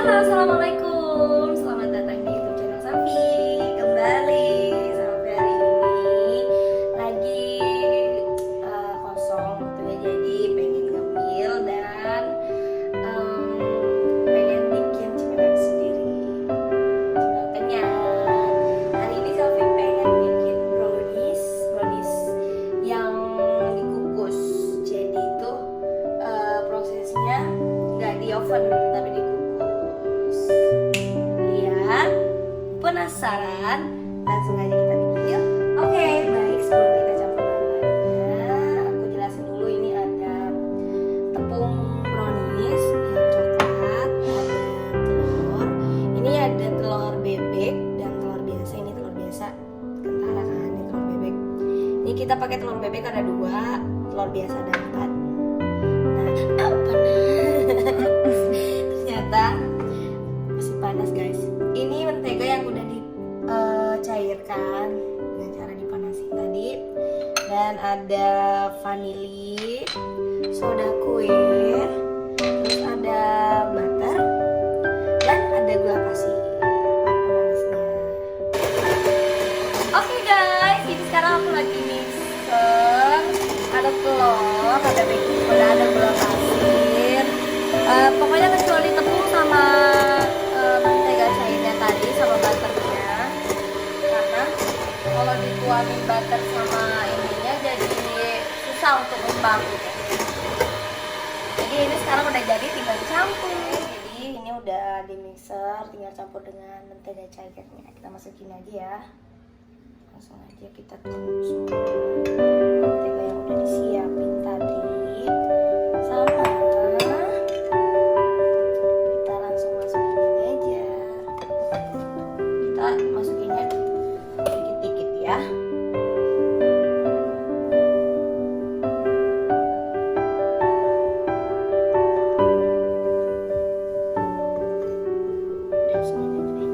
Halo, assalamualaikum. Selamat datang di YouTube channel Safi. Kembali sama hari ini lagi kosong waktunya, jadi pengen ngemil dan pengen bikin cemilan sendiri, cemilan kenyang. Hari ini Safi pengen bikin brownies yang dikukus. Jadi itu prosesnya nggak di oven tapi dikukus. Lihat, penasaran? Langsung aja kita bikin. Oke, baik, sebelum kita campur bahan-bahannya, aku jelasin dulu. Ini ada tepung brownies yang coklat, ada telur. Ini ada telur bebek dan telur biasa. Ini telur biasa, kentara kan, ini telur bebek. Ini kita pakai telur bebek ada 2, telur biasa ada 4. Nah, ternyata masih panas guys. Ini mentega yang udah dicairkan dengan cara dipanasin tadi, dan ada vanili, soda kue, terus ada butter, dan ada gula pasir pemanisnya. Oke guys, ini sekarang aku lagi mixer. Ada telur, ada baking soda, ada gula pasir, pokoknya kecuali tepung sama mentega cairnya tadi sama butternya, karena kalau dituangin butter sama ininya jadi susah untuk ngembang gitu. Jadi ini sekarang udah jadi, tinggal dicampur. Jadi ini udah di mixer, tinggal campur dengan mentega cairnya. Kita masukin aja ya, langsung aja kita tumis semua mentega yang udah disiapin tadi sama. Kita langsung masukin ini aja, kita masukinnya dikit-dikit ya. Udah semuanya deh.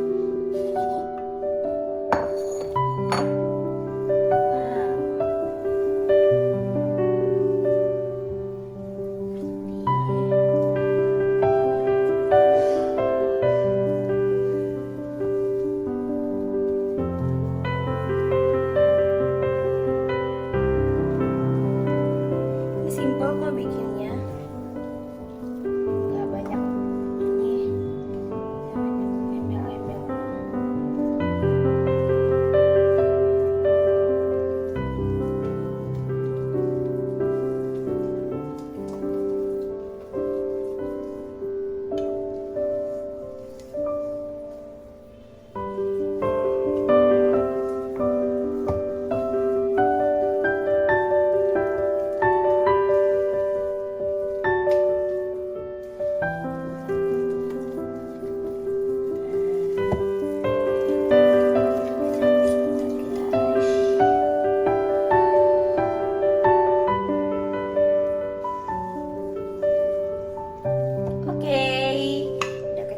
Simple kok bikinnya, nggak banyak ini, nggak banyak embel-embel.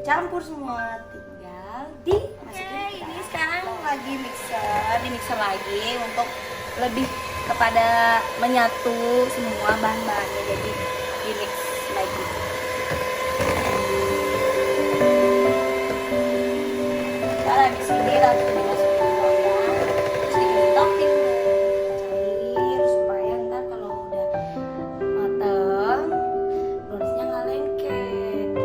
Campur semua, tinggal dimasukin. Ini sekarang lagi di mixer lagi untuk lebih kepada menyatu semua bahan-bahannya, jadi di mix lagi. Kalau habis ini langsung dimasukin loyang, terus dibikin topping cair supaya ntar kalau udah mateng browniesnya nggak lengket.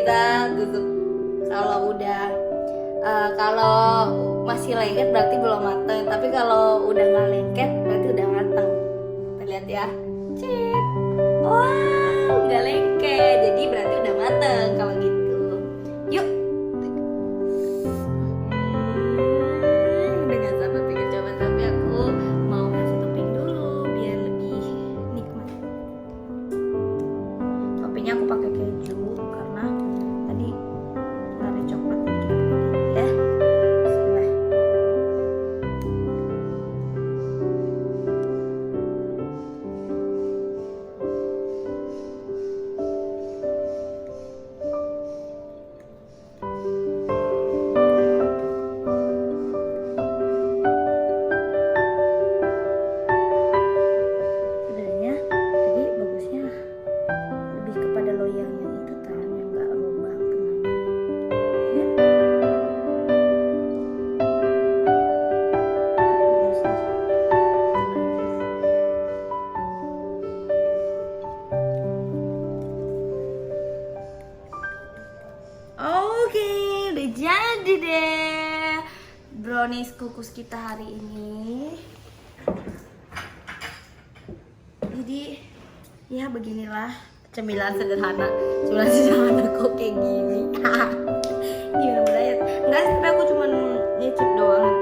kita tutup. Kalau masih lengket berarti belum matang, tapi kalau udah nggak lengket berarti udah matang. Kita lihat ya. Cek. Wow, nggak lengket, jadi berarti udah matang kalau gitu. Yuk. Udah gak sabar pengen coba, tapi aku mau kasih topping dulu biar lebih nikmat. Toppingnya aku pakai keju karena tadi nggak ada coklat, jadi kita pakai keju ya. Bismillah. Sebenarnya tadi bagusnya lebih kepada loyang yang itu tahan, yang nggak lubang tengahnya ya. Oke, udah jadi deh brownies kukus kita hari ini. Jadi ya beginilah cemilan sederhana kok kayak gini. Gimana budaya? Enggak sih, tapi aku cuma nyicip doang.